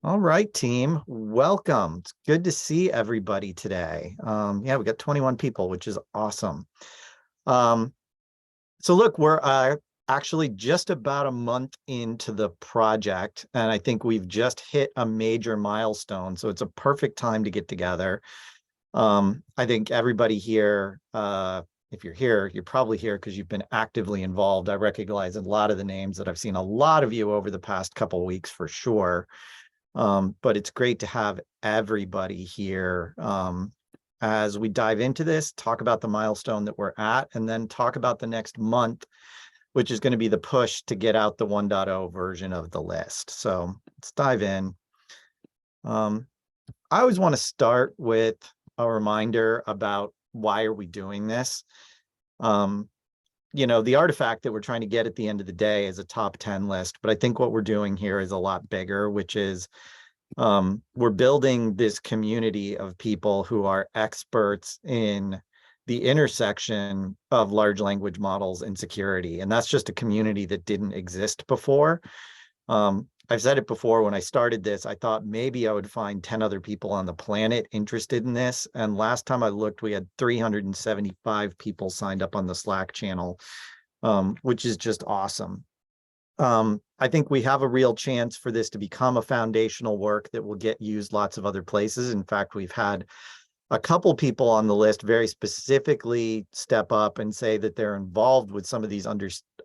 All right, team. Welcome. It's good to see everybody today. Yeah, we got 21 people, which is awesome. Um, so look, we're actually just about a month into the project, and I think we've just hit a major milestone. So it's a perfect time to get together. I think everybody here, if you're here, you're probably here because you've been actively involved. I recognize a lot of the names that I've seen a lot of you over the past couple of weeks for sure. But it's great to have everybody here as we dive into this, talk about the milestone that we're at, and then talk about the next month, which is going to be the push to get out the 1.0 version of the list. So let's dive in. I always want to start with a reminder about why are we doing this. The artifact that we're trying to get at the end of the day is a top 10 list, but I think what we're doing here is a lot bigger, which is we're building this community of people who are experts in the intersection of large language models and security. And that's just a community that didn't exist before. I've said it before, when I started this, I thought maybe I would find 10 other people on the planet interested in this. And last time I looked, we had 375 people signed up on the Slack channel, which is just awesome. I think we have a real chance for this to become a foundational work that will get used lots of other places. In fact, we've had a couple people on the list very specifically step up and say that they're involved with some of these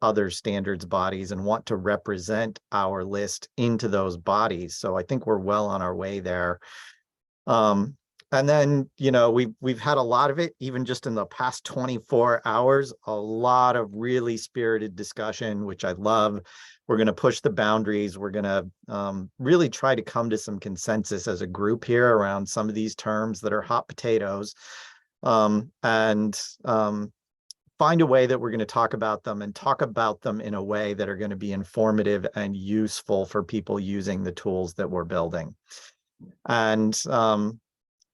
other standards bodies and want to represent our list into those bodies. So I think we're well on our way there. And then, we've had a lot of it, even just in the past 24 hours, a lot of really spirited discussion, which I love. We're going to push the boundaries. We're going to really try to come to some consensus as a group here around some of these terms that are hot potatoes, and find a way that we're going to talk about them and talk about them in a way that are going to be informative and useful for people using the tools that we're building.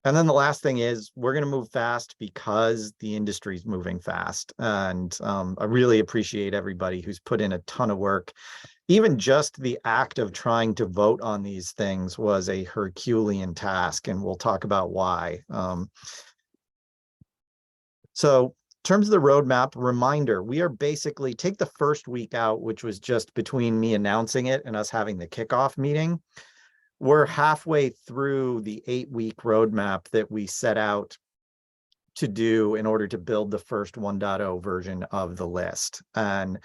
And then the last thing is we're going to move fast because the industry is moving fast. And I really appreciate everybody who's put in a ton of work. Even just the act of trying to vote on these things was a Herculean task, and we'll talk about why. So in terms of the roadmap, reminder, we are basically, take the first week out, which was just between me announcing it and us having the kickoff meeting. We're halfway through the 8-week roadmap that we set out to do in order to build the first 1.0 version of the list. And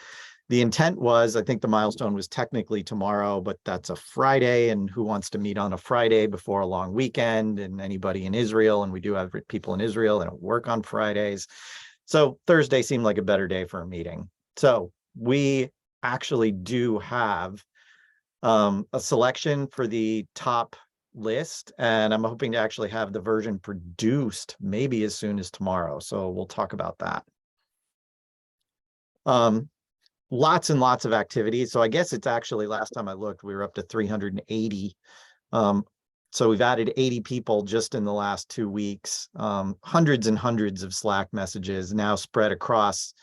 the intent was, I think the milestone was technically tomorrow, but that's a Friday, and who wants to meet on a Friday before a long weekend, and anybody in Israel, and we do have people in Israel that don't work on Fridays. So Thursday seemed like a better day for a meeting. So we actually do have a selection for the top list, and I'm hoping to actually have the version produced maybe as soon as tomorrow. So we'll talk about that. Lots and lots of activity. So I guess it's actually, last time I looked, we were up to 380. So we've added 80 people just in the last 2 weeks, hundreds and hundreds of Slack messages now spread across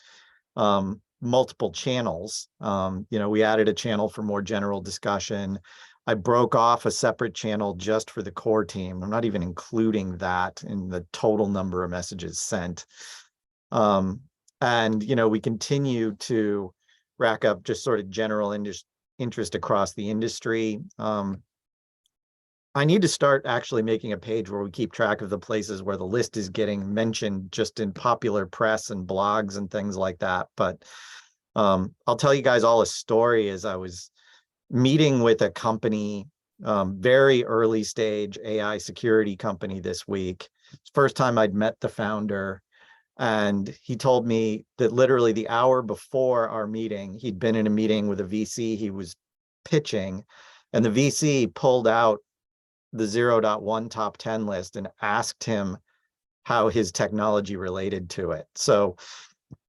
multiple channels. We added a channel for more general discussion. I broke off a separate channel just for the core team. I'm not even including that in the total number of messages sent. And we continue to rack up just sort of general interest across the industry. I need to start actually making a page where we keep track of the places where the list is getting mentioned just in popular press and blogs and things like that. But I'll tell you guys all a story. As I was meeting with a company, very early stage AI security company this week. First time I'd met the founder. And he told me that literally the hour before our meeting, he'd been in a meeting with a VC he was pitching, and the VC pulled out the 0.1 top 10 list and asked him how his technology related to it. So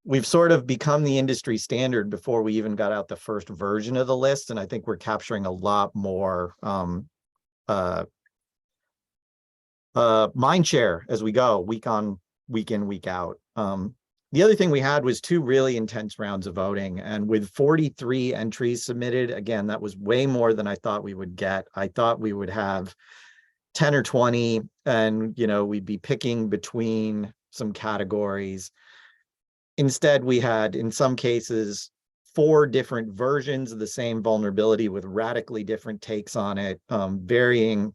we've sort of become the industry standard before we even got out the first version of the list. And I think we're capturing a lot more mind share as we go, week in, week out. The other thing we had was 2 really intense rounds of voting, and with 43 entries submitted, again, that was way more than I thought we would get. I thought we would have 10 or 20, and we'd be picking between some categories. Instead, we had, in some cases, 4 different versions of the same vulnerability with radically different takes on it, varying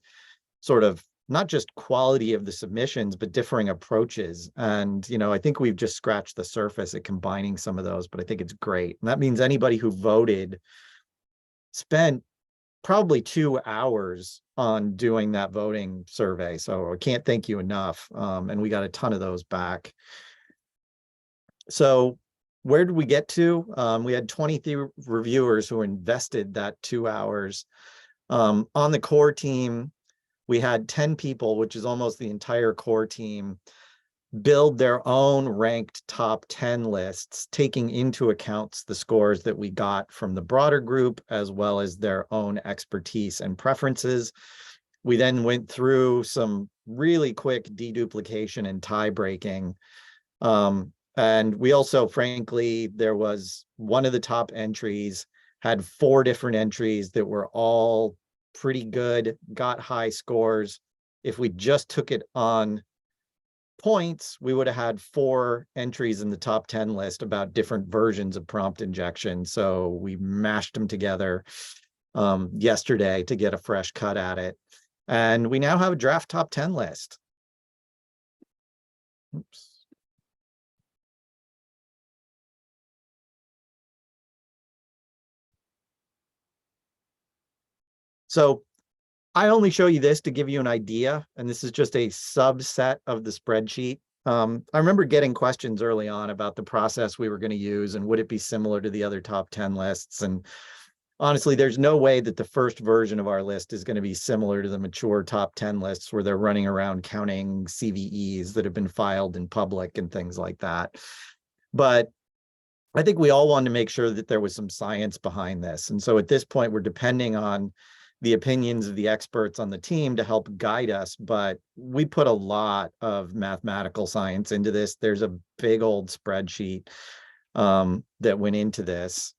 sort of not just quality of the submissions, but differing approaches. And, I think we've just scratched the surface at combining some of those, but I think it's great. And that means anybody who voted spent probably 2 hours on doing that voting survey. So I can't thank you enough. And we got a ton of those back. So where did we get to? We had 23 reviewers who invested that 2 hours. On the core team, we had 10 people, which is almost the entire core team, build their own ranked top 10 lists, taking into account the scores that we got from the broader group, as well as their own expertise and preferences. We then went through some really quick deduplication and tie breaking. And we also, frankly, there was one of the top entries had 4 different entries that were all pretty good, got high scores. If we just took it on points, we would have had 4 entries in the top 10 list about different versions of prompt injection. So we mashed them together yesterday to get a fresh cut at it. And we now have a draft top 10 list. Oops. So I only show you this to give you an idea, and this is just a subset of the spreadsheet. I remember getting questions early on about the process we were going to use and would it be similar to the other top 10 lists. And honestly, there's no way that the first version of our list is going to be similar to the mature top 10 lists where they're running around counting CVEs that have been filed in public and things like that. But I think we all wanted to make sure that there was some science behind this. And so at this point, we're depending on the opinions of the experts on the team to help guide us, but we put a lot of mathematical science into this. There's a big old spreadsheet that went into this.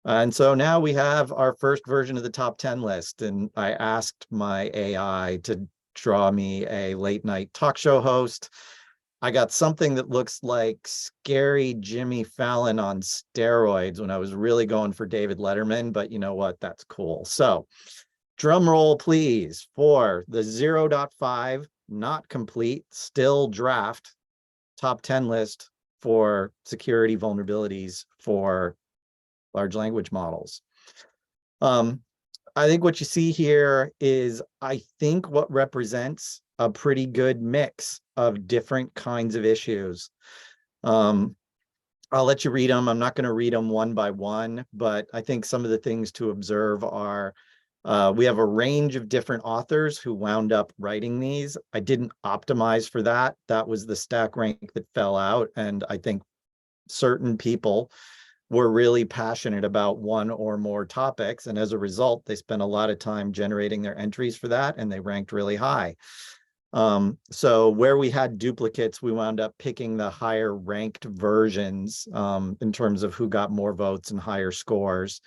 And so now we have our first version of the top 10 list. And I asked my AI to draw me a late night talk show host. I got something that looks like scary Jimmy Fallon on steroids when I was really going for David Letterman, but you know what? That's cool. So drum roll, please, for the 0.5, not complete, still draft top 10 list for security vulnerabilities for large language models. I think what you see here is, I think, what represents a pretty good mix of different kinds of issues. I'll let you read them. I'm not going to read them one by one, but I think some of the things to observe are we have a range of different authors who wound up writing these. I didn't optimize for that. That was the stack rank that fell out. And I think certain people were really passionate about one or more topics. And as a result, they spent a lot of time generating their entries for that, and they ranked really high. So where we had duplicates, we wound up picking the higher ranked versions in terms of who got more votes and higher scores.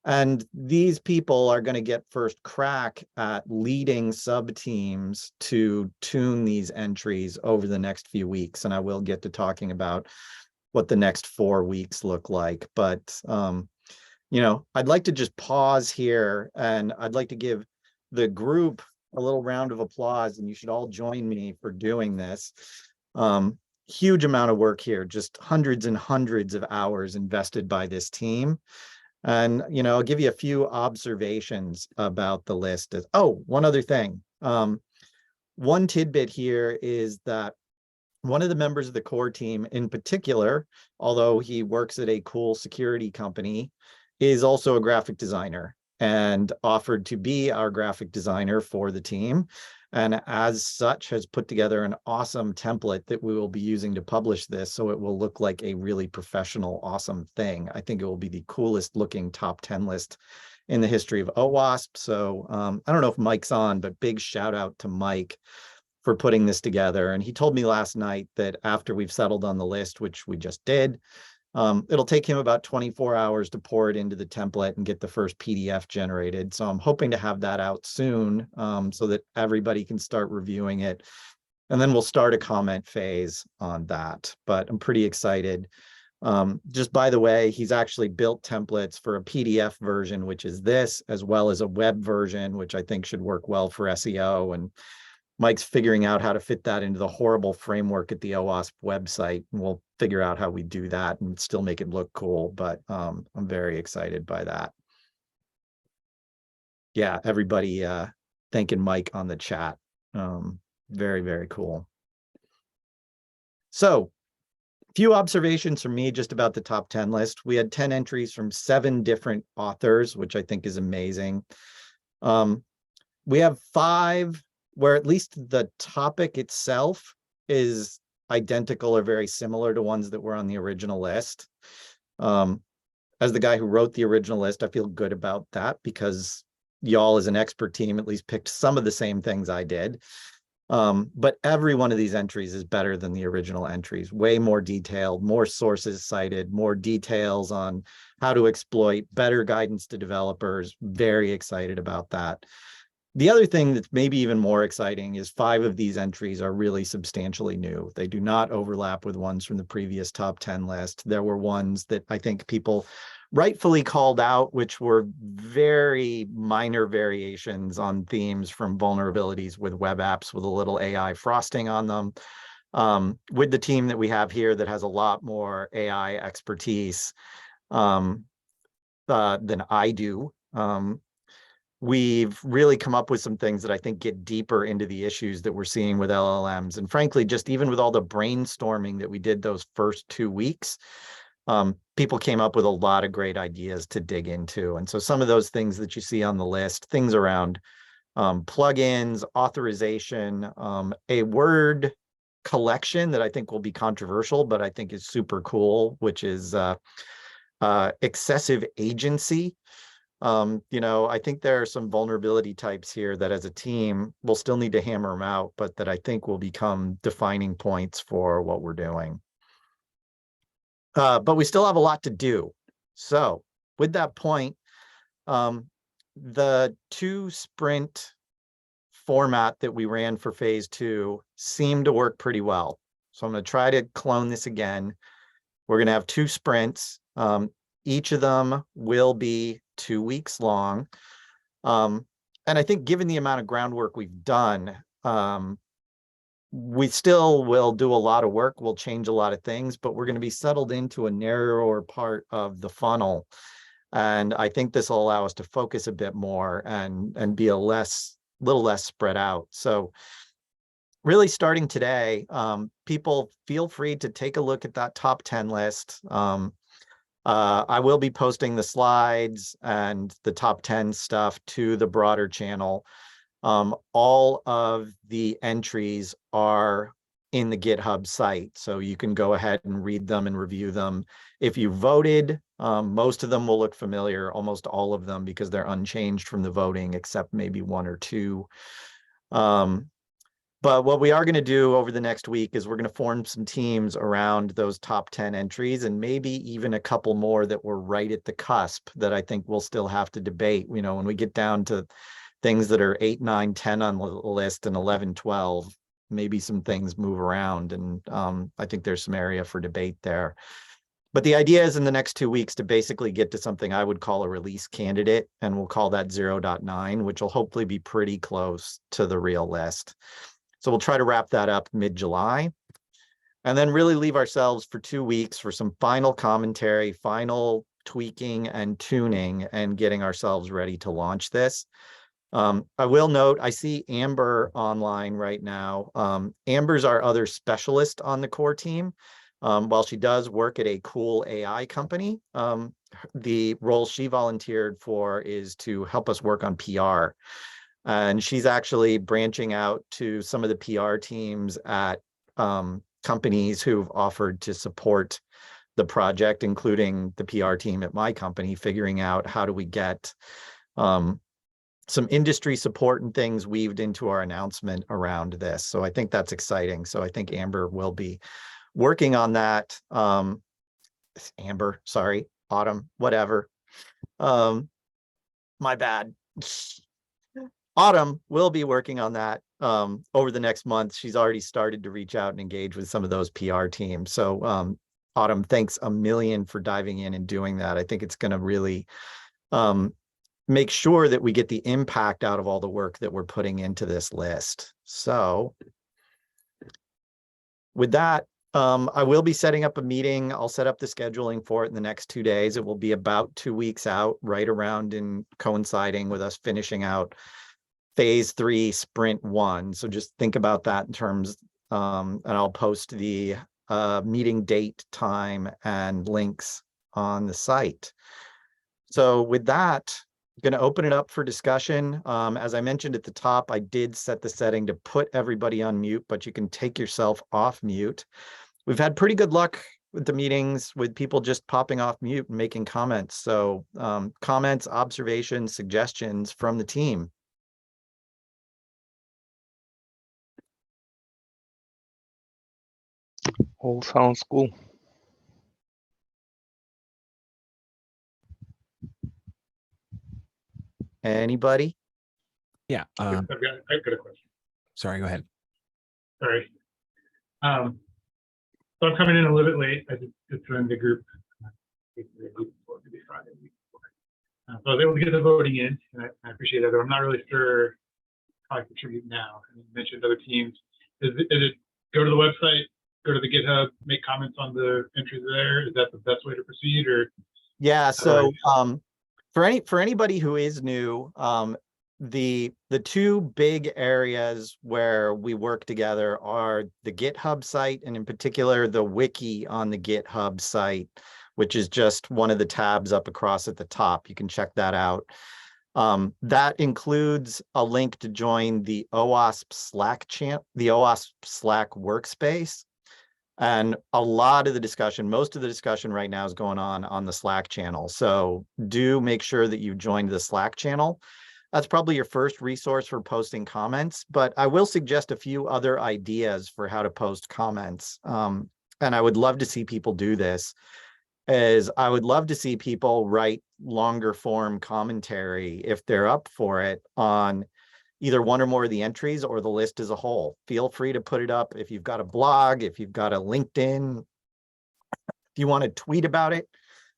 And these people are going to get first crack at leading sub-teams to tune these entries over the next few weeks. And I will get to talking about what the next 4 weeks look like. But, I'd like to just pause here, and I'd like to give the group a little round of applause, and you should all join me for doing this. Huge amount of work here, just hundreds and hundreds of hours invested by this team. And, I'll give you a few observations about the list. Oh, one other thing. One tidbit here is that one of the members of the core team in particular, although he works at a cool security company, is also a graphic designer and offered to be our graphic designer for the team. And as such, has put together an awesome template that we will be using to publish this. So it will look like a really professional, awesome thing. I think it will be the coolest looking top 10 list in the history of OWASP. So I don't know if Mike's on, but big shout out to Mike for putting this together. And he told me last night that after we've settled on the list, which we just did, it'll take him about 24 hours to pour it into the template and get the first PDF generated. So I'm hoping to have that out soon, so that everybody can start reviewing it. And then we'll start a comment phase on that. But I'm pretty excited. Just by the way, he's actually built templates for a PDF version, which is this, as well as a web version, which I think should work well for SEO. And Mike's figuring out how to fit that into the horrible framework at the OWASP website. And we'll figure out how we do that and still make it look cool. But I'm very excited by that. Yeah, everybody thanking Mike on the chat. Very, very cool. So a few observations from me just about the top 10 list. We had 10 entries from 7 different authors, which I think is amazing. We have 5 where at least the topic itself is identical or very similar to ones that were on the original list. As the guy who wrote the original list, I feel good about that because y'all as an expert team at least picked some of the same things I did. But every one of these entries is better than the original entries, way more detailed, more sources cited, more details on how to exploit, better guidance to developers. Very excited about that. The other thing that's maybe even more exciting is 5 of these entries are really substantially new. They do not overlap with ones from the previous top 10 list. There were ones that I think people rightfully called out, which were very minor variations on themes from vulnerabilities with web apps with a little AI frosting on them. With the team that we have here that has a lot more AI expertise than I do, we've really come up with some things that I think get deeper into the issues that we're seeing with LLMs. And frankly, just even with all the brainstorming that we did those first 2 weeks, people came up with a lot of great ideas to dig into. And so some of those things that you see on the list, things around plugins, authorization, a word collection that I think will be controversial, but I think is super cool, which is excessive agency. I think there are some vulnerability types here that as a team, we'll still need to hammer them out, but that I think will become defining points for what we're doing. But we still have a lot to do. So with that point, the 2 sprint format that we ran for phase 2 seemed to work pretty well. So I'm going to try to clone this again. We're going to have 2 sprints. Each of them will be 2 weeks long. And I think given the amount of groundwork we've done, we still will do a lot of work. We'll change a lot of things, but we're going to be settled into a narrower part of the funnel. And I think this will allow us to focus a bit more and be a little less spread out. So really starting today, people feel free to take a look at that top 10 list. I will be posting the slides and the top 10 stuff to the broader channel. All of the entries are in the GitHub site, so you can go ahead and read them and review them. If you voted, most of them will look familiar, almost all of them, because they're unchanged from the voting, except maybe 1 or 2. But what we are going to do over the next week is we're going to form some teams around those top 10 entries and maybe even a couple more that were right at the cusp that I think we'll still have to debate. When we get down to things that are 8, 9, 10 on the list and 11, 12, maybe some things move around. And I think there's some area for debate there. But the idea is in the next 2 weeks to basically get to something I would call a release candidate, and we'll call that 0.9, which will hopefully be pretty close to the real list. So we'll try to wrap that up mid-July and then really leave ourselves for 2 weeks for some final commentary, final tweaking and tuning and getting ourselves ready to launch this. I will note, I see Amber online right now. Amber's our other specialist on the core team. While she does work at a cool AI company, the role she volunteered for is to help us work on PR. And she's actually branching out to some of the PR teams at companies who've offered to support the project, including the PR team at my company, figuring out how do we get some industry support and things weaved into our announcement around this. So I think that's exciting. So I think Amber will be working on that. Amber, sorry, Autumn, whatever. My bad. Autumn will be working on that over the next month. She's already started to reach out and engage with some of those PR teams. So Autumn, thanks a million for diving in and doing that. I think it's going to really make sure that we get the impact out of all the work that we're putting into this list. So with that, I will be setting up a meeting. I'll set up the scheduling for it in the next 2 days. It will be about 2 weeks out, right around and coinciding with us finishing out phase 3 sprint 1. So just think about that in terms, and I'll post the meeting date, time, and links on the site. So with that, I'm going to open it up for discussion. As I mentioned at the top, I did set the setting to put everybody on mute, but you can take yourself off mute. We've had pretty good luck with the meetings with people just popping off mute and making comments. So comments, observations, suggestions from the team. All sounds cool. Anybody? Yeah. I've got a question. Sorry, go ahead. Sorry. So I'm coming in a little bit late. I just joined the group. Maybe Friday. So I was able to get the voting in, and I appreciate that. But I'm not really sure how I contribute now. You mentioned other teams. Is it go to the website, go to the GitHub, make comments on the entries there? Is that the best way to proceed, or? Yeah. So for anybody who is new, the 2 big areas where we work together are the GitHub site, and in particular the wiki on the GitHub site, which is just one of the tabs up across at the top. You can check that out. That includes a link to join the OWASP Slack channel, the OWASP Slack workspace. And a lot of the discussion, most of the discussion right now is going on the Slack channel. So do make sure that you join the Slack channel. That's probably your first resource for posting comments, but I will suggest a few other ideas for how to post comments. And I would love to see people do this, as I would love to see people write longer form commentary if they're up for it on either one or more of the entries or the list as a whole. Feel free to put it up if you've got a blog, if you've got a LinkedIn, if you want to tweet about it.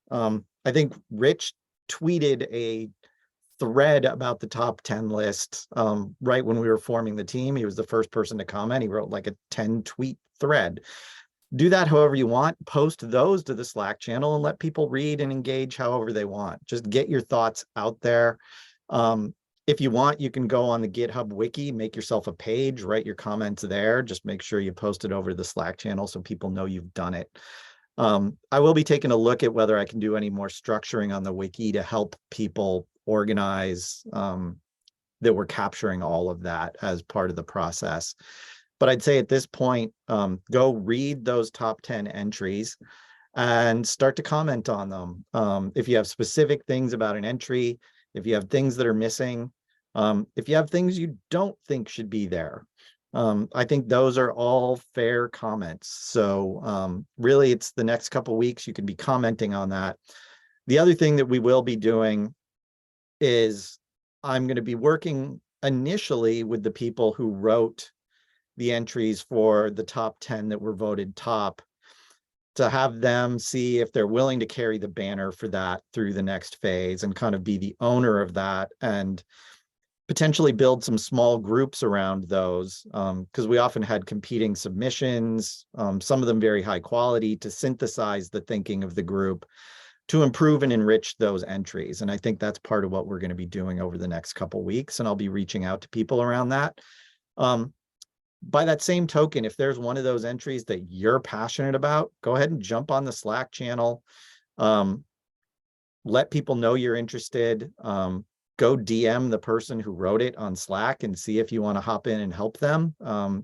I think Rich tweeted a thread about the top 10 list right when we were forming the team. He was the first person to comment. He wrote like a 10 tweet thread. Do that however you want. Post those to the Slack channel and let people read and engage however they want. Just get your thoughts out there. If you want, you can go on the GitHub wiki, make yourself a page, write your comments there. Just make sure you post it over to the Slack channel so people know you've done it. I will be taking a look at whether I can do any more structuring on the wiki to help people organize that we're capturing all of that as part of the process. But I'd say at this point, go read those top 10 entries and start to comment on them. If you have specific things about an entry, if you have things that are missing, if you have things you don't think should be there, I think those are all fair comments. So really, it's the next couple of weeks you can be commenting on that. The other thing that we will be doing is I'm going to be working initially with the people who wrote the entries for the top 10 that were voted top, to have them see if they're willing to carry the banner for that through the next phase and kind of be the owner of that, and potentially build some small groups around those, because we often had competing submissions, some of them very high quality, to synthesize the thinking of the group to improve and enrich those entries. And I think that's part of what we're going to be doing over the next couple of weeks, and I'll be reaching out to people around that. By that same token, if there's one of those entries that you're passionate about, go ahead and jump on the Slack channel. Let people know you're interested. Go DM the person who wrote it on Slack and see if you want to hop in and help them.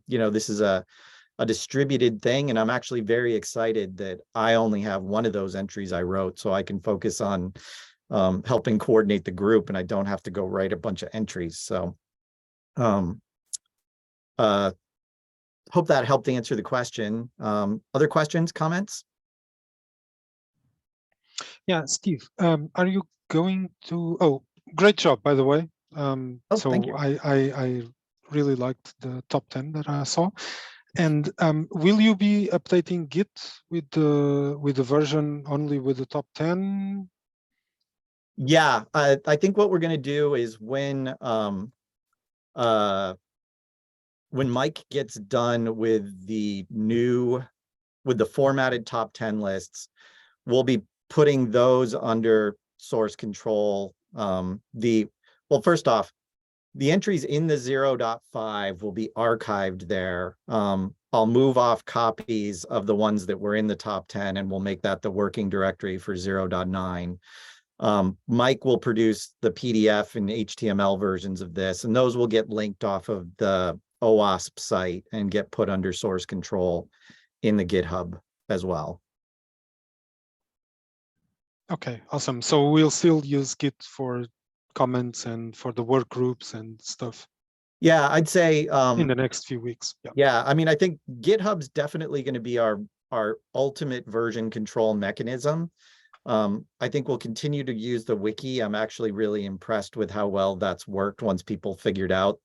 This is a distributed thing, and I'm actually very excited that I only have one of those entries I wrote, so I can focus on helping coordinate the group, and I don't have to go write a bunch of entries. So hope that helped answer the question. Other questions, comments? Yeah, Steve, are you going to, oh, great job, by the way. So Thank you. I really liked the top 10 that I saw. And will you be updating Git with the version only with the top 10? Yeah, I think what we're going to do is when Mike gets done with the formatted top 10 lists, we'll be putting those under source control. Well, first off, the entries in the 0.5 will be archived there. I'll move off copies of the ones that were in the top 10, and we'll make that the working directory for 0.9. Mike will produce the PDF and HTML versions of this, and those will get linked off of the OWASP site and get put under source control in the GitHub as well. Okay, awesome. So we'll still use Git for comments and for the work groups and stuff. Yeah, I'd say in the next few weeks. Yeah, I mean, I think GitHub's definitely going to be our ultimate version control mechanism. I think we'll continue to use the wiki. I'm actually really impressed with how well that's worked once people figured out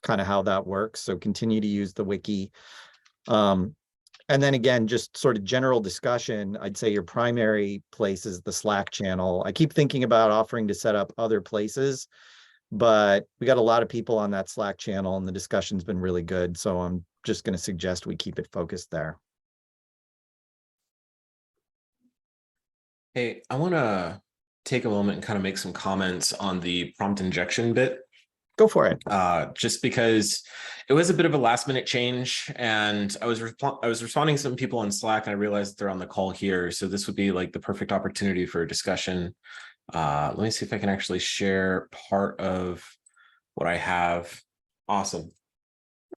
kind of how that works. So continue to use the wiki. And then again, just sort of general discussion, I'd say your primary place is the Slack channel. I keep thinking about offering to set up other places, but we got a lot of people on that Slack channel and the discussion's been really good. So I'm just going to suggest we keep it focused there. Hey, I want to take a moment and kind of make some comments on the prompt injection bit. Go for it. Just because it was a bit of a last minute change, and I was responding to some people on Slack, and I realized they're on the call here. So this would be like the perfect opportunity for a discussion. Let me see if I can actually share part of what I have. Awesome.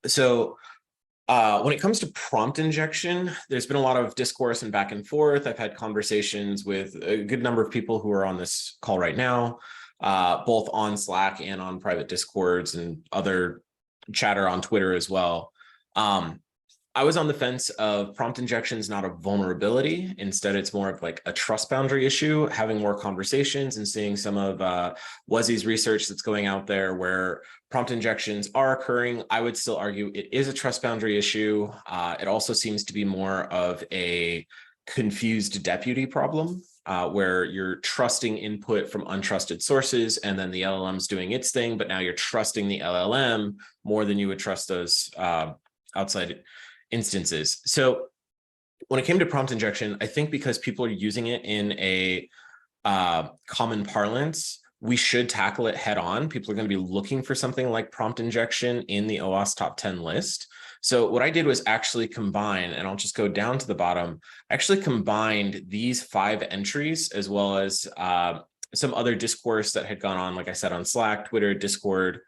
So when it comes to prompt injection, there's been a lot of discourse and back and forth. I've had conversations with a good number of people who are on this call right now, both on Slack and on private Discords and other chatter on Twitter as well. I was on the fence of prompt injection is not a vulnerability. Instead, it's more of like a trust boundary issue, having more conversations and seeing some of WASI's research that's going out there where prompt injections are occurring. I would still argue it is a trust boundary issue. It also seems to be more of a confused deputy problem, where you're trusting input from untrusted sources, and then the LLM's doing its thing, but now you're trusting the LLM more than you would trust those outside instances. So when it came to prompt injection, I think because people are using it in a common parlance, we should tackle it head on. People are going to be looking for something like prompt injection in the OWASP top 10 list. So what I did was actually combine, and I'll just go down to the bottom, I actually combined these 5 entries as well as some other discourse that had gone on, like I said, on Slack, Twitter, Discord,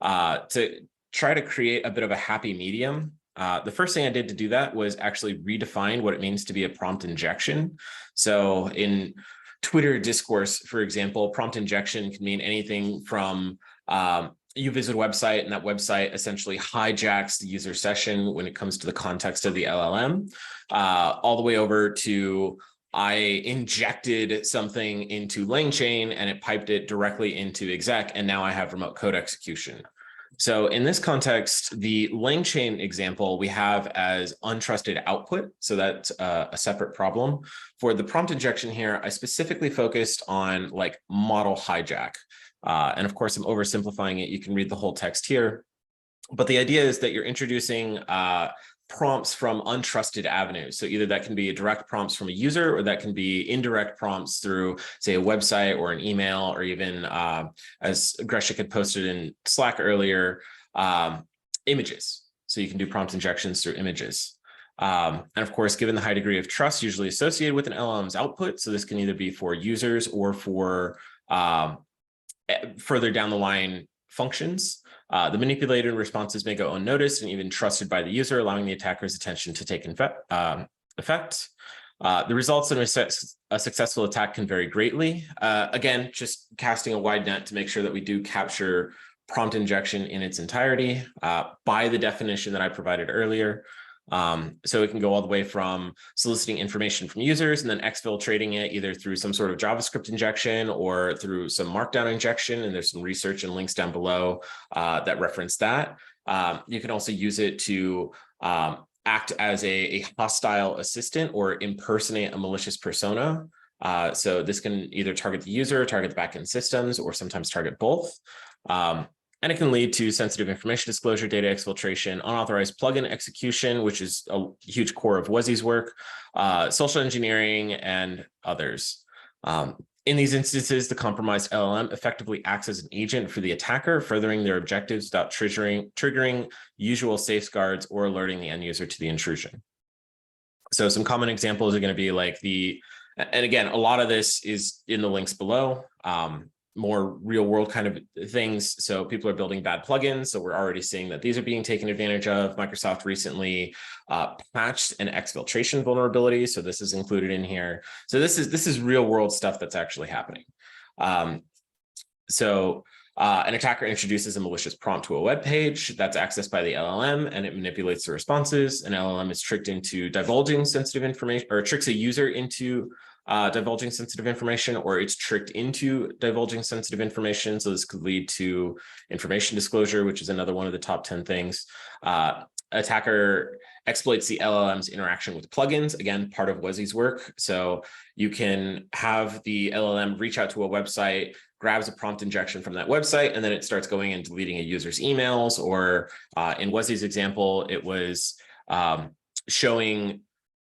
to try to create a bit of a happy medium. The first thing I did to do that was actually redefine what it means to be a prompt injection. So in Twitter discourse, for example, prompt injection can mean anything from you visit a website and that website essentially hijacks the user session when it comes to the context of the LLM, all the way over to I injected something into LangChain and it piped it directly into exec, and now I have remote code execution. So in this context, the LangChain example we have as untrusted output. So that's a separate problem. For the prompt injection here, I specifically focused on like model hijack. And of course, I'm oversimplifying it. You can read the whole text here. But the idea is that you're introducing prompts from untrusted avenues. So either that can be direct prompts from a user, or that can be indirect prompts through, say, a website or an email, or even, as Greshik had posted in Slack earlier, images. So you can do prompt injections through images. And of course, given the high degree of trust usually associated with an LLM's output, so this can either be for users or for further down the line functions. The manipulated responses may go unnoticed and even trusted by the user, allowing the attacker's attention to take effect. The results in a successful attack can vary greatly. Again, just casting a wide net to make sure that we do capture prompt injection in its entirety by the definition that I provided earlier. So it can go all the way from soliciting information from users and then exfiltrating it either through some sort of JavaScript injection or through some markdown injection. And there's some research and links down below that reference that. You can also use it to act as a hostile assistant or impersonate a malicious persona. So this can either target the user, target the backend systems, or sometimes target both. And it can lead to sensitive information disclosure, data exfiltration, unauthorized plugin execution, which is a huge core of WASI's work, social engineering, and others. In these instances, the compromised LLM effectively acts as an agent for the attacker, furthering their objectives without triggering usual safeguards or alerting the end user to the intrusion. So some common examples are going to be like and again, a lot of this is in the links below. More real world kind of things. So people are building bad plugins. So we're already seeing that these are being taken advantage of. Microsoft recently patched an exfiltration vulnerability. So this is included in here. So this is real world stuff that's actually happening. An attacker introduces a malicious prompt to a web page that's accessed by the LLM, and it manipulates the responses. An LLM is tricked into divulging sensitive information, or tricks a user into divulging sensitive information, or it's tricked into divulging sensitive information. So this could lead to information disclosure, which is another one of the top 10 things. Attacker exploits the LLM's interaction with plugins, again, part of WASI's work. So you can have the LLM reach out to a website, grabs a prompt injection from that website, and then it starts going and deleting a user's emails, or in WASI's example, it was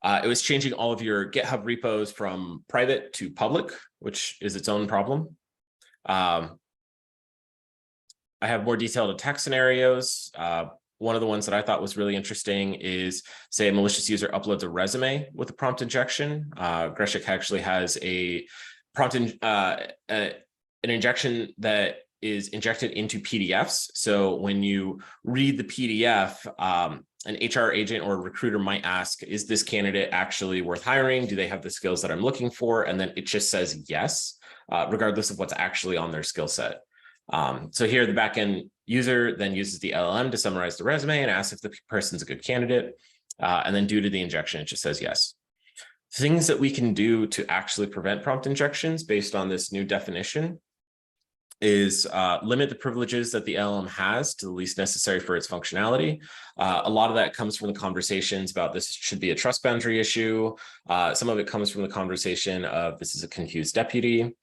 it was changing all of your GitHub repos from private to public, which is its own problem. I have more detailed attack scenarios. One of the ones that I thought was really interesting is, say, a malicious user uploads a resume with a prompt injection. Greshik actually has a prompt an injection that is injected into PDFs. So when you read the PDF, an HR agent or a recruiter might ask, is this candidate actually worth hiring? Do they have the skills that I'm looking for? And then it just says yes, regardless of what's actually on their skill set. So here, the backend user then uses the LLM to summarize the resume and asks if the person's a good candidate. And then due to the injection, it just says yes. Things that we can do to actually prevent prompt injections based on this new definition is limit the privileges that the LLM has to the least necessary for its functionality. A lot of that comes from the conversations about this should be a trust boundary issue. Some of it comes from the conversation of this is a confused deputy.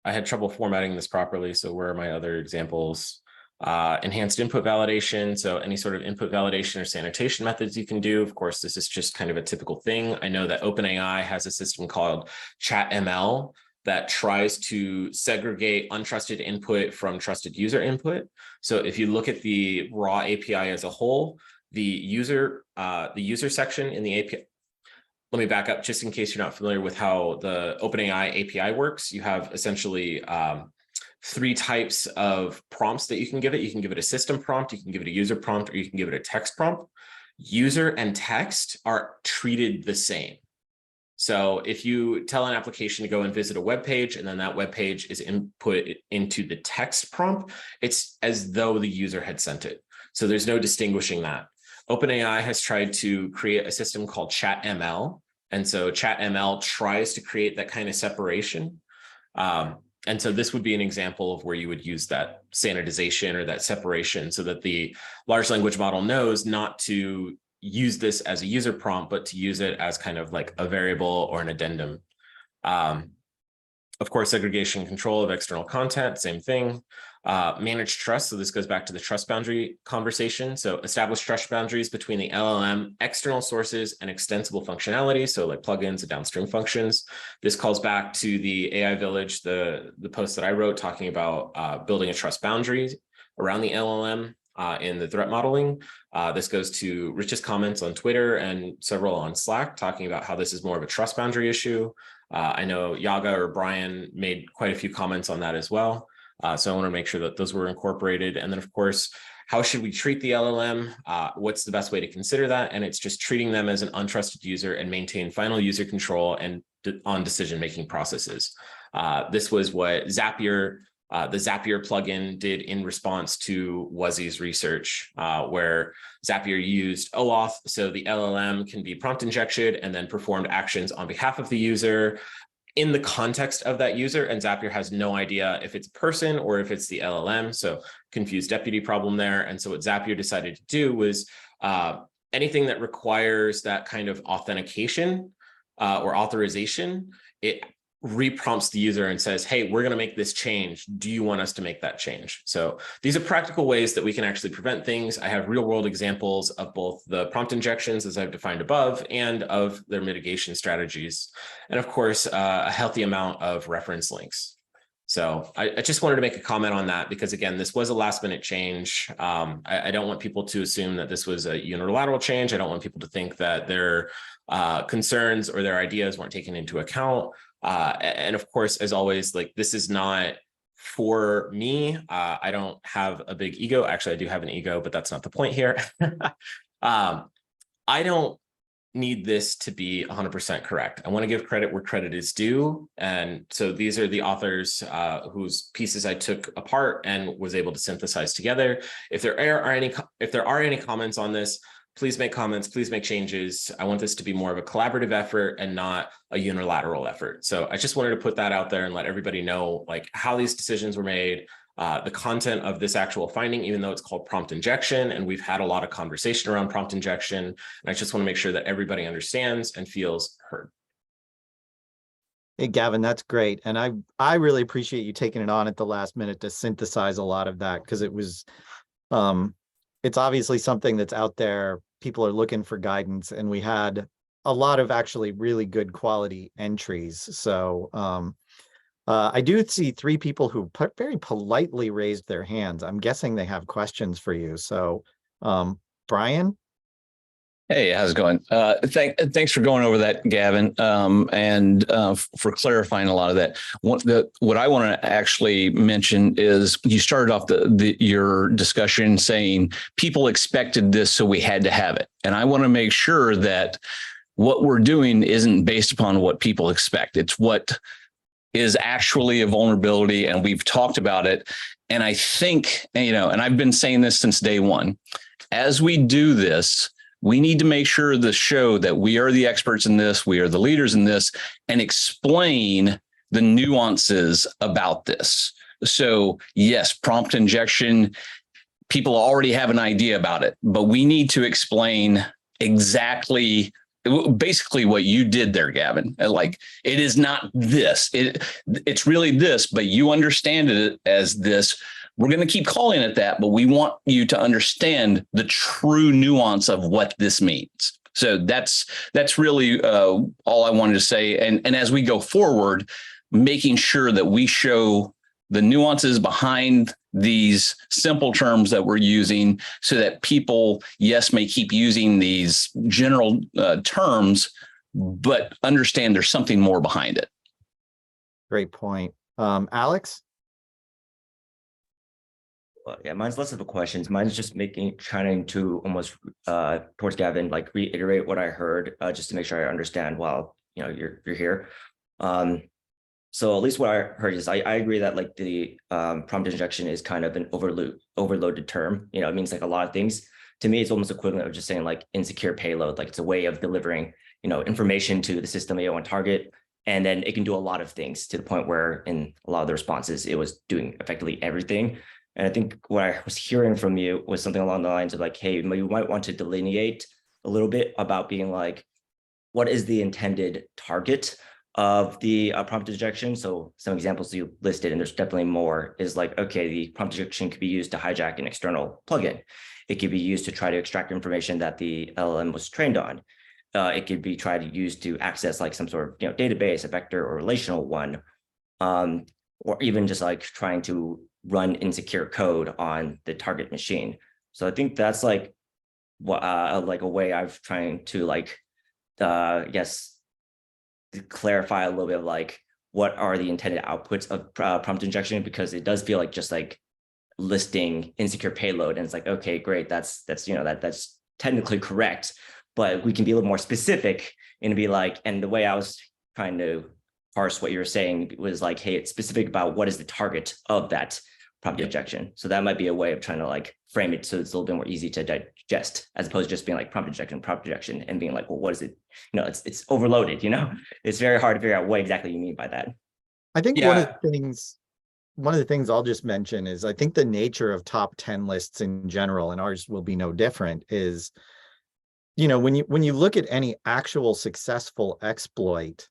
I had trouble formatting this properly, so where are my other examples? Enhanced input validation, so any sort of input validation or sanitation methods you can do. Of course, this is just kind of a typical thing. I know that OpenAI has a system called ChatML that tries to segregate untrusted input from trusted user input. So if you look at the raw API as a whole, the user section in the API, let me back up just in case you're not familiar with how the OpenAI API works. You have essentially 3 types of prompts that you can give it. You can give it a system prompt, you can give it a user prompt, or you can give it a text prompt. User and text are treated the same. So if you tell an application to go and visit a web page, and then that web page is input into the text prompt, it's as though the user had sent it. So there's no distinguishing that. OpenAI has tried to create a system called ChatML. And so ChatML tries to create that kind of separation. And so this would be an example of where you would use that sanitization or that separation so that the large language model knows not to use this as a user prompt, but to use it as kind of like a variable or an addendum. Of course, segregation and control of external content, same thing. Manage trust. So this goes back to the trust boundary conversation. So establish trust boundaries between the LLM, external sources, and extensible functionality. So like plugins and downstream functions. This calls back to the AI Village, the post that I wrote talking about building a trust boundary around the LLM in the threat modeling. This goes to Rich's comments on Twitter and several on Slack talking about how this is more of a trust boundary issue. I know Yaga or Brian made quite a few comments on that as well. So I want to make sure that those were incorporated. And then, of course, how should we treat the LLM? What's the best way to consider that? And it's just treating them as an untrusted user and maintain final user control and on decision-making processes. This was what Zapier, the Zapier plugin did in response to Wuzzy's research, where Zapier used OAuth, so the LLM can be prompt injected and then performed actions on behalf of the user in the context of that user, and Zapier has no idea if it's a person or if it's the LLM, so confused deputy problem there. And so what Zapier decided to do was anything that requires that kind of authentication or authorization, it reprompts the user and says, hey, we're going to make this change. Do you want us to make that change? So these are practical ways that we can actually prevent things. I have real world examples of both the prompt injections as I've defined above and of their mitigation strategies. And of course, a healthy amount of reference links. So I just wanted to make a comment on that because again, this was a last minute change. I don't want people to assume that this was a unilateral change. I don't want people to think that their concerns or their ideas weren't taken into account. And of course, as always, like this is not for me. I don't have a big ego. Actually, I do have an ego, but that's not the point here. I don't need this to be 100% correct. I want to give credit where credit is due. And so these are the authors whose pieces I took apart and was able to synthesize together. If there are any comments on this, please make comments, please make changes. I want this to be more of a collaborative effort and not a unilateral effort. So I just wanted to put that out there and let everybody know like how these decisions were made, the content of this actual finding, even though it's called prompt injection. And we've had a lot of conversation around prompt injection. And I just want to make sure that everybody understands and feels heard. Hey, Gavin, that's great. And I really appreciate you taking it on at the last minute to synthesize a lot of that because it was, it's obviously something that's out there. People are looking for guidance, and we had a lot of actually really good quality entries. So I do see 3 people who very politely raised their hands. I'm guessing they have questions for you. So Brian? Hey, how's it going? Thanks for going over that, Gavin, and for clarifying a lot of that. What I want to actually mention is you started off your discussion saying people expected this, so we had to have it. And I want to make sure that what we're doing isn't based upon what people expect. It's what is actually a vulnerability, and we've talked about it. And I think, and I've been saying this since day one, as we do this, we need to make sure to show that we are the experts in this, we are the leaders in this, and explain the nuances about this. So yes, prompt injection, people already have an idea about it, but we need to explain exactly, basically what you did there, Gavin. Like, it is not this, it's really this, but you understand it as this. We're going to keep calling it that, but we want you to understand the true nuance of what this means. So that's really all I wanted to say. And as we go forward, making sure that we show the nuances behind these simple terms that we're using so that people, yes, may keep using these general terms, but understand there's something more behind it. Great point. Alex? Yeah, mine's less of a question. Mine's just trying to almost towards Gavin, like reiterate what I heard, just to make sure I understand while you're here. So at least what I heard is I agree that like the prompt injection is kind of an overloaded term. It means like a lot of things. To me, it's almost equivalent of just saying like insecure payload. Like it's a way of delivering information to the system AO1 target, and then it can do a lot of things to the point where in a lot of the responses it was doing effectively everything. And I think what I was hearing from you was something along the lines of like, hey, you might want to delineate a little bit about being like, what is the intended target of the prompt injection? So some examples you listed, and there's definitely more, is like, okay, the prompt injection could be used to hijack an external plugin. It could be used to try to extract information that the LLM was trained on. It could be used to access like some sort of database, a vector or relational one, or even just like trying to run insecure code on the target machine. So I think that's like what like a way I've trying to like yes, to clarify a little bit of like what are the intended outputs of prompt injection, because it does feel like just like listing insecure payload. And it's like, okay, great. That's technically correct, but we can be a little more specific and be like, and the way I was trying to parse what you were saying was like, hey, it's specific about what is the target of that prompt injection. So that might be a way of trying to like frame it so it's a little bit more easy to digest, as opposed to just being like prompt injection, and being like, well, what is it? It's overloaded, It's very hard to figure out what exactly you mean by that. I think one of the things I'll just mention is I think the nature of top 10 lists in general, and ours will be no different, is, when you look at any actual successful exploit,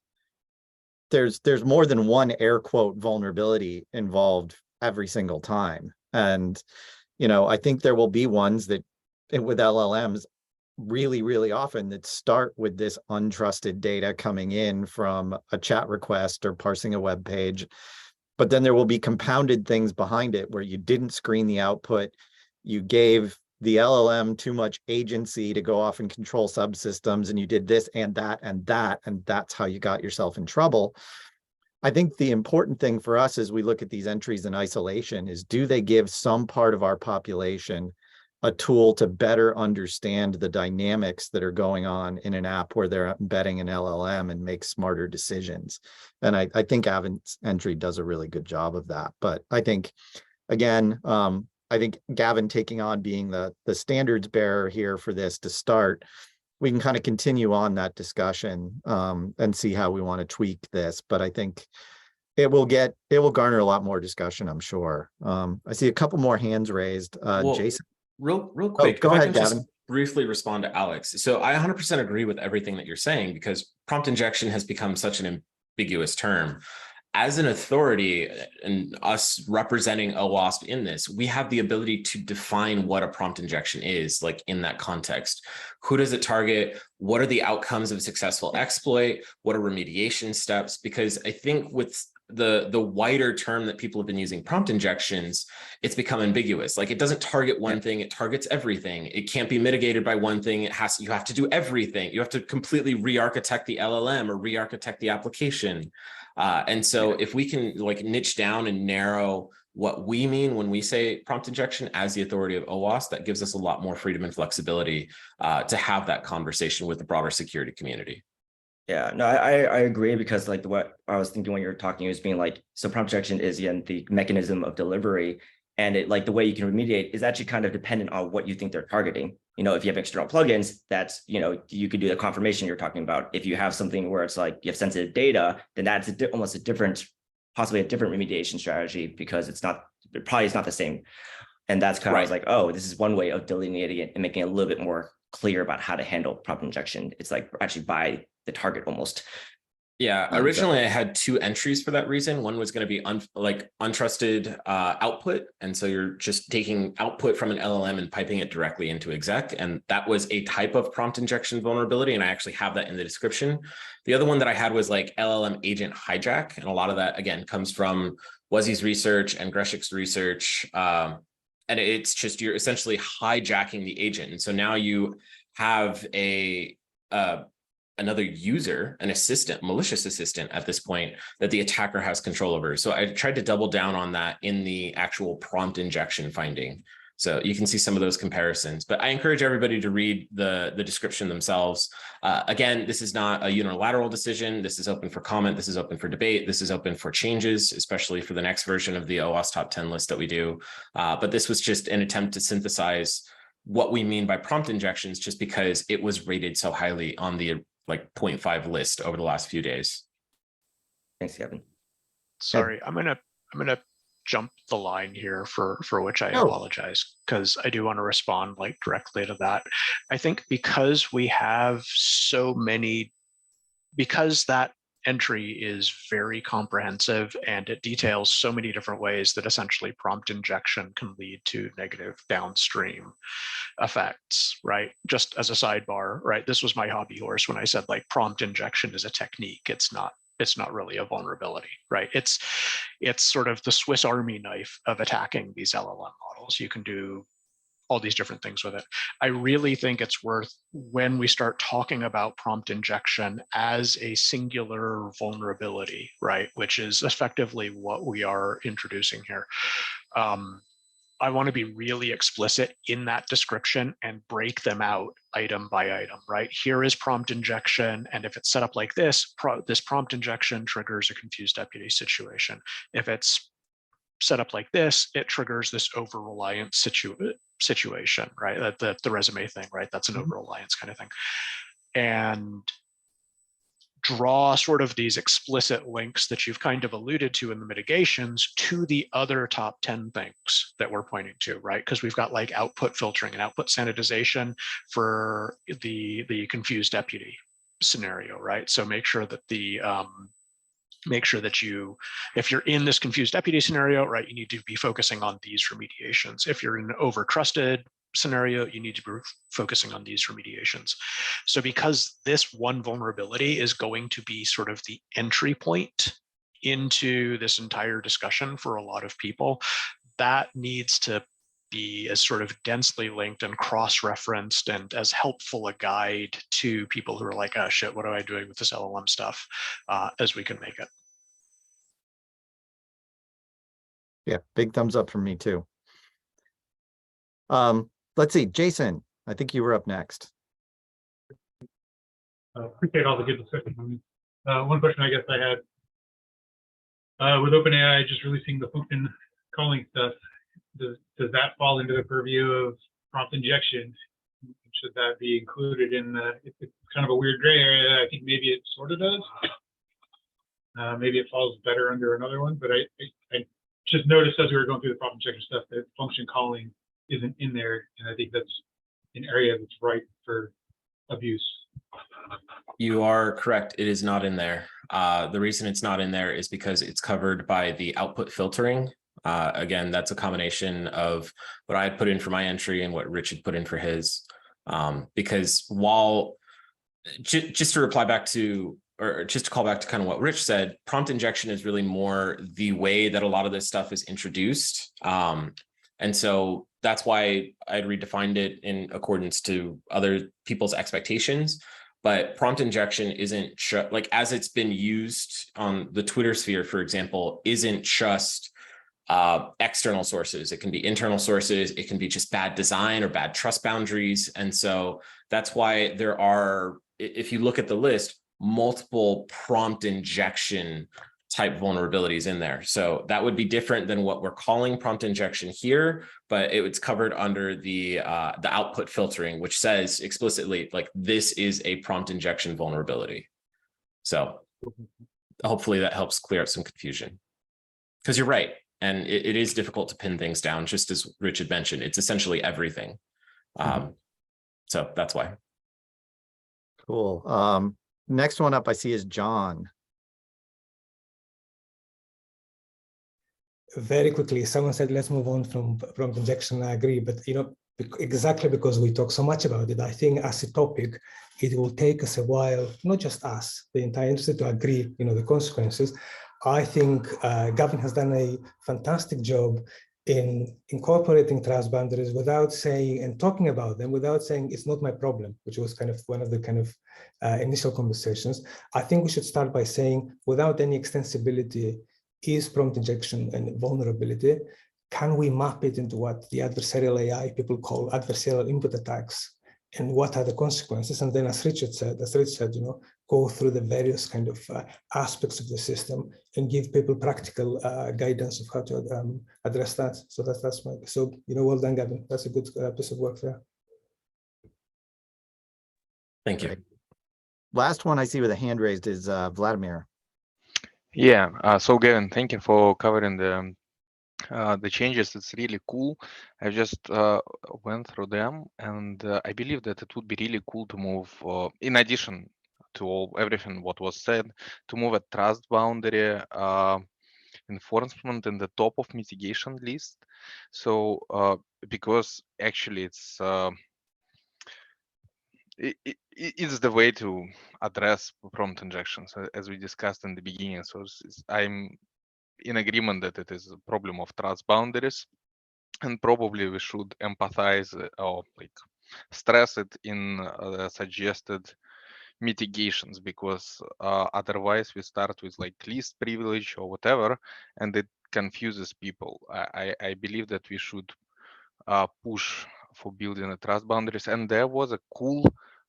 there's more than one air quote vulnerability involved every single time. And, I think there will be ones that with LLMs really, really often that start with this untrusted data coming in from a chat request or parsing a web page. But then there will be compounded things behind it where you didn't screen the output. You gave the LLM too much agency to go off and control subsystems, and you did this and that and that, and that's how you got yourself in trouble. I think the important thing for us as we look at these entries in isolation is, do they give some part of our population a tool to better understand the dynamics that are going on in an app where they're embedding an LLM and make smarter decisions? And I think Gavin's entry does a really good job of that. But I think, again, I think Gavin taking on being the standards bearer here for this to start, we can kind of continue on that discussion and see how we want to tweak this. But I think it will garner a lot more discussion, I'm sure. I see a couple more hands raised. Jason. Real quick, go if ahead, I can Gavin. just briefly respond to Alex. So I 100% agree with everything that you're saying, because prompt injection has become such an ambiguous term. As an authority, and us representing OWASP in this, we have the ability to define what a prompt injection is, like in that context. Who does it target? What are the outcomes of a successful exploit? What are remediation steps? Because I think with the wider term that people have been using, prompt injections, it's become ambiguous. Like, it doesn't target one thing, it targets everything. It can't be mitigated by one thing. You have to do everything. You have to completely re-architect the LLM or re-architect the application. And so if we can like niche down and narrow what we mean when we say prompt injection as the authority of OWASP, that gives us a lot more freedom and flexibility to have that conversation with the broader security community. Yeah, no, I agree, because like what I was thinking when you were talking is being like, so prompt injection is again the mechanism of delivery, and it like the way you can remediate is actually kind of dependent on what you think they're targeting. If you have external plugins, that's, you could do the confirmation you're talking about. If you have something where it's like you have sensitive data, then that's almost a different, possibly a different remediation strategy, because it probably is not the same. And that's kind of, I was like, oh, this is one way of delineating it and making it a little bit more clear about how to handle prompt injection. It's like actually by the target almost. Yeah, originally I had two entries for that reason. One was going to be untrusted output. And so you're just taking output from an LLM and piping it directly into exec. And that was a type of prompt injection vulnerability. And I actually have that in the description. The other one that I had was like LLM agent hijack. And a lot of that, again, comes from Wuzzy's research and Greshik's research. And it's just, you're essentially hijacking the agent. And so now you have another user, an assistant, malicious assistant at this point, that the attacker has control over. So I tried to double down on that in the actual prompt injection finding. So you can see some of those comparisons, but I encourage everybody to read the description themselves. Again, this is not a unilateral decision. This is open for comment. This is open for debate. This is open for changes, especially for the next version of the OWASP top 10 list that we do. But this was just an attempt to synthesize what we mean by prompt injections, just because it was rated so highly on the 0.5 list over the last few days. Thanks, Kevin. Sorry, I'm gonna jump the line here for which I apologize, because I do want to respond directly to that. I think because we have so many, because that entry is very comprehensive and it details so many different ways that essentially prompt injection can lead to negative downstream effects, right? Just as a sidebar, right? This was my hobby horse when I said prompt injection is a technique. It's not really a vulnerability, right? It's sort of the Swiss Army knife of attacking these LLM models. You can do all these different things with it. I really think it's worth, when we start talking about prompt injection as a singular vulnerability, right, which is effectively what we are introducing here, I want to be really explicit in that description and break them out item by item, right? Here is prompt injection. And if it's set up like this, this prompt injection triggers a confused deputy situation. If it's set up like this, it triggers this over-reliance situation, right? The resume thing, right? That's an over-reliance kind of thing. And draw sort of these explicit links that you've kind of alluded to in the mitigations to the other top 10 things that we're pointing to, right? Because we've got like output filtering and output sanitization for the confused deputy scenario, right? So make sure that if you're in this confused deputy scenario, right, you need to be focusing on these remediations. If you're in an over-trusted scenario, you need to be focusing on these remediations. So because this one vulnerability is going to be sort of the entry point into this entire discussion for a lot of people, that needs to be as sort of densely linked and cross-referenced and as helpful a guide to people who are like, oh shit, what am I doing with this LLM stuff, as we can make it. Yeah, big thumbs up from me too. Let's see, Jason, I think you were up next. Appreciate all the good discussion. One question I guess I had, with OpenAI just releasing the function calling stuff, does that fall into the purview of prompt injection? Should that be included in it's kind of a weird gray area. I think maybe it sort of does. Maybe it falls better under another one, but I just noticed as we were going through the prompt injection stuff that function calling isn't in there, and I think that's an area that's ripe for abuse. You are correct. It is not in there. The reason it's not in there is because it's covered by the output filtering. Again, that's a combination of what I had put in for my entry and what Rich had put in for his. Because while, just to reply back to, or just to call back to kind of what Rich said, prompt injection is really more the way that a lot of this stuff is introduced. And so that's why I redefined it in accordance to other people's expectations. But prompt injection isn't like, as it's been used on the Twitter sphere, for example, isn't just external sources. It can be internal sources. It can be just bad design or bad trust boundaries. And so that's why there are, if you look at the list, multiple prompt injection type vulnerabilities in there. So that would be different than what we're calling prompt injection here, but it's covered under the output filtering, which says explicitly, like, this is a prompt injection vulnerability. So hopefully that helps clear up some confusion, because you're right. And it is difficult to pin things down, just as Rich had mentioned. It's essentially everything. So that's why. Cool. Next one up I see is John. Very quickly, someone said, let's move on from prompt injection. I agree, but exactly because we talk so much about it, I think as a topic, it will take us a while, not just us, the entire industry, to agree, the consequences. I think Gavin has done a fantastic job in incorporating trust boundaries without saying, and talking about them without saying it's not my problem, which was kind of one of the kind of initial conversations. I think we should start by saying, without any extensibility, is prompt injection and vulnerability, can we map it into what the adversarial AI people call adversarial input attacks, and what are the consequences? And then, as Rich said, go through the various kind of aspects of the system and give people practical guidance of how to address that. So that's my, so, well done, Gavin. That's a good piece of work there. Thank you. Right. Last one I see with a hand raised is Vladimir. Yeah, so Gavin, thank you for covering the changes. It's really cool. I just went through them, and I believe that it would be really cool to move, in addition to everything what was said, to move a trust boundary enforcement in the top of mitigation list. So because actually it's the way to address prompt injections, as we discussed in the beginning. So I'm in agreement that it is a problem of trust boundaries, and probably we should empathize or stress it in suggested mitigations, because otherwise we start with least privilege or whatever, and it confuses people. I believe that we should push for building the trust boundaries. And there was a cool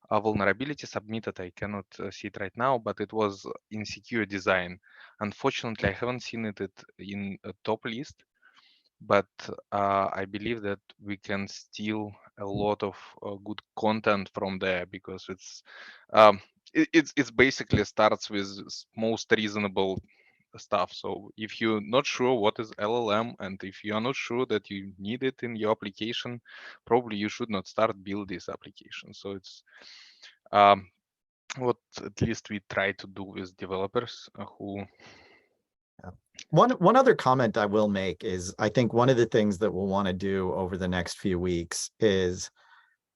vulnerability submitted. I cannot see it right now, but it was insecure design. Unfortunately, I haven't seen it in a top list, but I believe that we can steal a lot of good content from there, because it's basically starts with most reasonable stuff. So if you're not sure what is LLM, and if you are not sure that you need it in your application, probably you should not start build this application. So it's what at least we try to do with developers who. One other comment I will make is I think one of the things that we'll want to do over the next few weeks is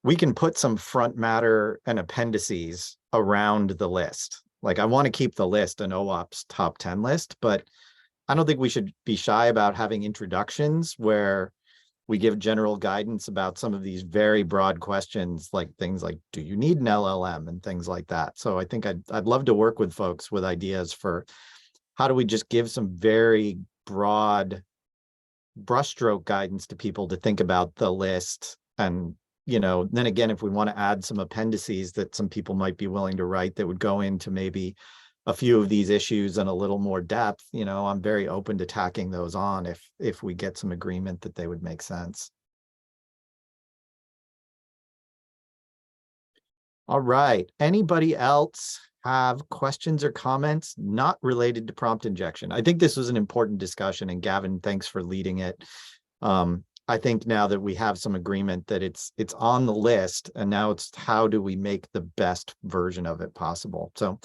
we can put some front matter and appendices around the list. Like I want to keep the list an OWASP top 10 list, but I don't think we should be shy about having introductions where we give general guidance about some of these very broad questions, like things like, do you need an LLM and things like that. So I think I'd love to work with folks with ideas for how do we just give some very broad brushstroke guidance to people to think about the list. And, you know, then again, if we want to add some appendices that some people might be willing to write that would go into maybe a few of these issues in a little more depth, you know, I'm very open to tacking those on if we get some agreement that they would make sense. All right. Anybody else have questions or comments not related to prompt injection? I think this was an important discussion, and Gavin, thanks for leading it. I think now that we have some agreement that it's on the list, and now it's how do we make the best version of it possible. So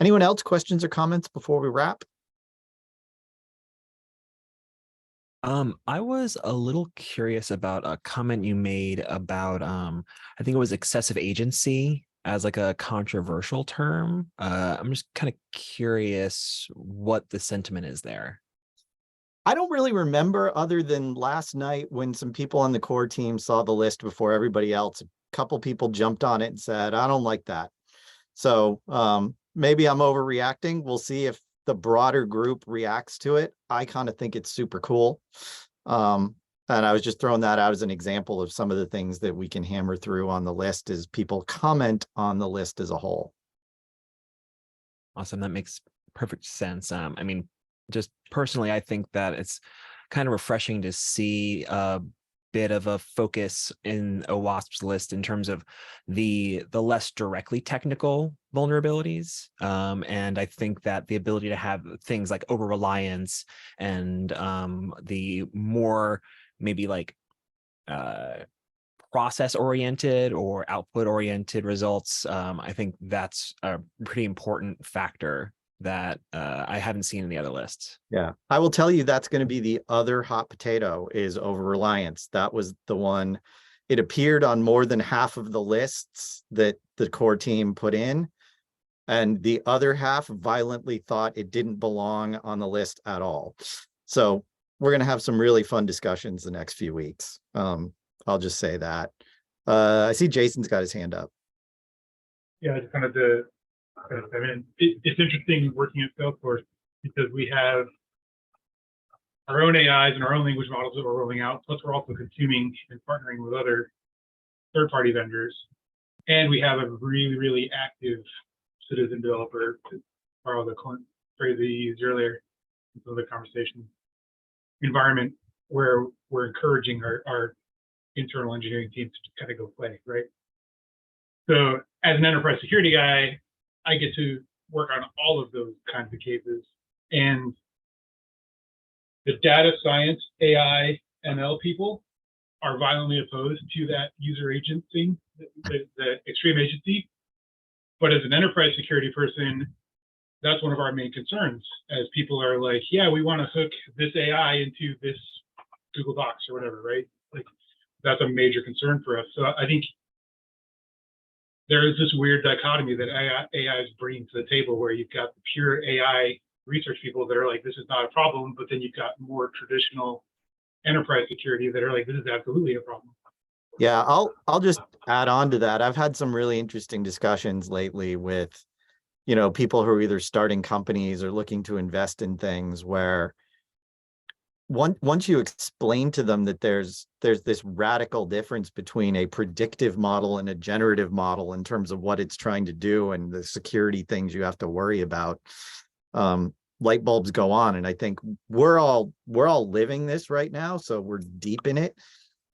anyone else, questions or comments before we wrap? I was a little curious about a comment you made about I think it was excessive agency as like a controversial term. I'm just kind of curious what the sentiment is there. I don't really remember, other than last night when some people on the core team saw the list before everybody else. A couple people jumped on it and said, I don't like that. So maybe I'm overreacting. We'll see if the broader group reacts to it. I kind of think it's super cool. And I was just throwing that out as an example of some of the things that we can hammer through on the list as people comment on the list as a whole. Awesome. That makes perfect sense. I mean, just personally, I think that it's kind of refreshing to see a bit of a focus in OWASP's list in terms of the less directly technical vulnerabilities. And I think that the ability to have things like over reliance and the more maybe like process oriented or output oriented results, I think that's a pretty important factor that I haven't seen in the other lists. Yeah, I will tell you that's going to be the other hot potato is over reliance. That was the one. It appeared on more than half of the lists that the core team put in, and the other half violently thought it didn't belong on the list at all. So we're going to have some really fun discussions the next few weeks. I'll just say that. I see Jason's got his hand up. Yeah, I just wanted to, I mean, it's interesting working at Salesforce because we have our own AIs and our own language models that we're rolling out, plus we're also consuming and partnering with other third-party vendors. And we have a really, really active citizen developer, to borrow the phrase that you used earlier in some of the conversation, environment where we're encouraging our internal engineering teams to kind of go play, right? So as an enterprise security guy, I get to work on all of those kinds of cases. And the data science, AI, ML people are violently opposed to that user agency, the extreme agency. But as an enterprise security person, that's one of our main concerns, as people are like, yeah, we want to hook this AI into this Google Docs or whatever, right? Like, that's a major concern for us. So I think there is this weird dichotomy that AI is bringing to the table, where you've got the pure AI research people that are like, this is not a problem, but then you've got more traditional enterprise security that are like, this is absolutely a problem. Yeah, I'll just add on to that. I've had some really interesting discussions lately with, you know, people who are either starting companies or looking to invest in things where once you explain to them that there's this radical difference between a predictive model and a generative model in terms of what it's trying to do and the security things you have to worry about, light bulbs go on. And I think we're all living this right now, so we're deep in it.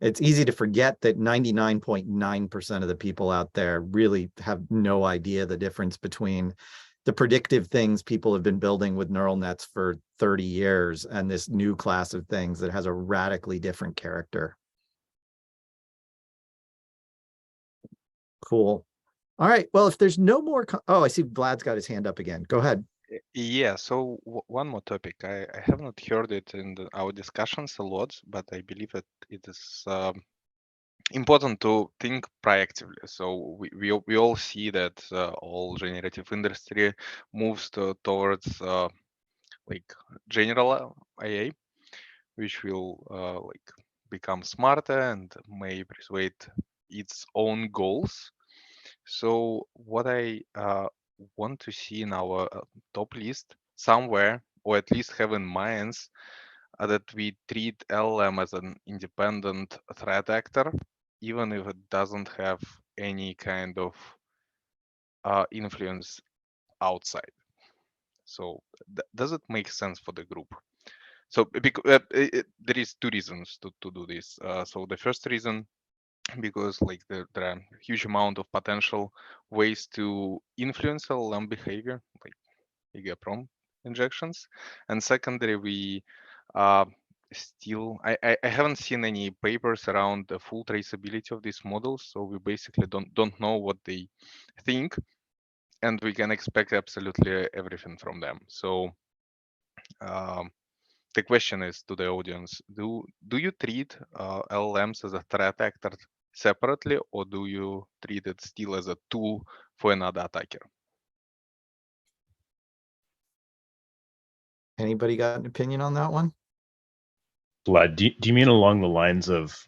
It's easy to forget that 99.9% of the people out there really have no idea the difference between the predictive things people have been building with neural nets for 30 years and this new class of things that has a radically different character. Cool. All right. Well, if there's no more, oh, I see Vlad's got his hand up again. Go ahead. Yeah, so one more topic. I have not heard it in our discussions a lot, but I believe that it is important to think proactively. So we all see that all generative industry moves towards like general AI, which will like become smarter and may persuade its own goals. So what I want to see in our top list somewhere, or at least have in minds, that we treat LLM as an independent threat actor, even if it doesn't have any kind of influence outside. So does it make sense for the group? So because there is two reasons to do this. So the first reason, because like there are a huge amount of potential ways to influence LLM behavior, like bigger prompt injections. And secondary, we still, I haven't seen any papers around the full traceability of these models. So we basically don't know what they think, and we can expect absolutely everything from them. So the question is to the audience, do you treat LLMs as a threat actor separately, or do you treat it still as a tool for another attacker? Anybody got an opinion on that one? Vlad, do you mean along the lines of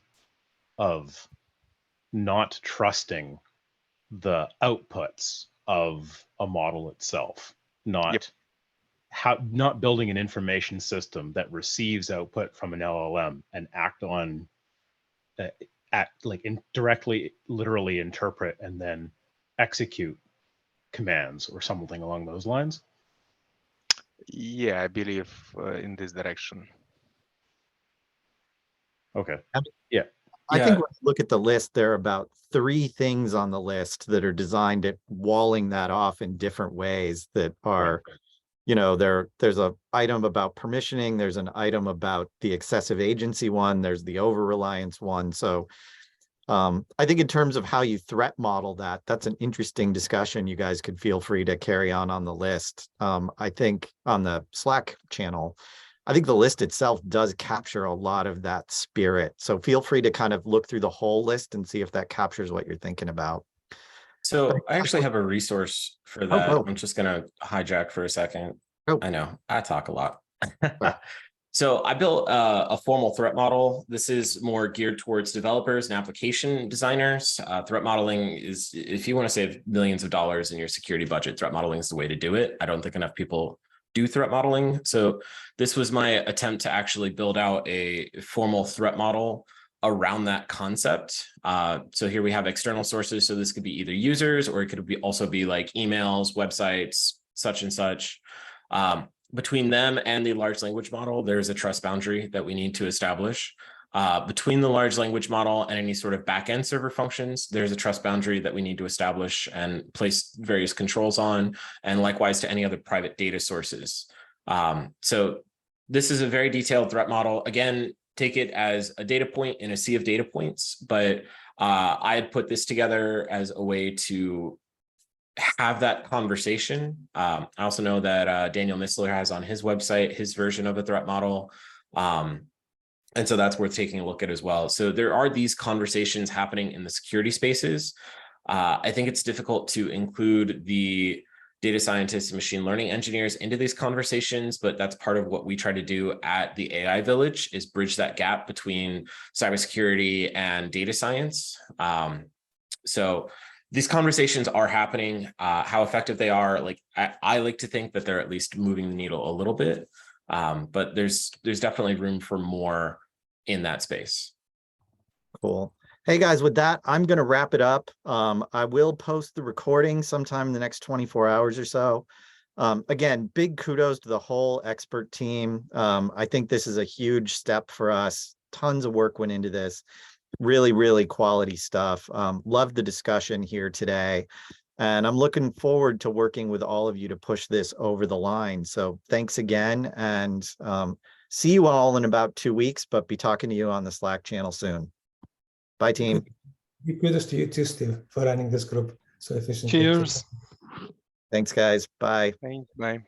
not trusting the outputs of a model itself, not not building an information system that receives output from an LLM and act on directly, literally interpret and then execute commands or something along those lines? Yeah, I believe in this direction. Okay. Yeah. I think when you look at the list, there are about 3 things on the list that are designed at walling that off in different ways that are, you know, there's a item about permissioning, there's an item about the excessive agency one, there's the over-reliance one. So I think in terms of how you threat model that, that's an interesting discussion. You guys could feel free to carry on the list. I think on the Slack channel, I think the list itself does capture a lot of that spirit. So feel free to kind of look through the whole list and see if that captures what you're thinking about. So I actually have a resource for that. I'm just going to hijack for a second. I know I talk a lot. So I built a formal threat model. This is more geared towards developers and application designers. Threat modeling is, if you want to save millions of dollars in your security budget, threat modeling is the way to do it. I don't think enough people do threat modeling. So this was my attempt to actually build out a formal threat model around that concept. So here we have external sources. So this could be either users, or it could be also be like emails, websites, such and such. Between them and the large language model, there's a trust boundary that we need to establish. Between the large language model and any sort of backend server functions, there's a trust boundary that we need to establish and place various controls on, and likewise to any other private data sources. So this is a very detailed threat model. Again, take it as a data point in a sea of data points, but I had put this together as a way to have that conversation. I also know that Daniel Missler has on his website his version of a threat model. And so that's worth taking a look at as well. So there are these conversations happening in the security spaces. I think it's difficult to include the data scientists and machine learning engineers into these conversations, but that's part of what we try to do at the AI Village, is bridge that gap between cybersecurity and data science. So these conversations are happening. How effective they are, like I like to think that they're at least moving the needle a little bit. But there's definitely room for more in that space. Cool. Hey guys, with that, I'm going to wrap it up. I will post the recording sometime in the next 24 hours or so. Again, big kudos to the whole expert team. I think this is a huge step for us. Tons of work went into this. Really, really quality stuff. Love the discussion here today. And I'm looking forward to working with all of you to push this over the line. So thanks again, and see you all in about 2 weeks, but be talking to you on the Slack channel soon. Bye, team. Big kudos to you too, Steve, for running this group so efficiently. Cheers. Thanks, guys. Bye. Thanks. Bye.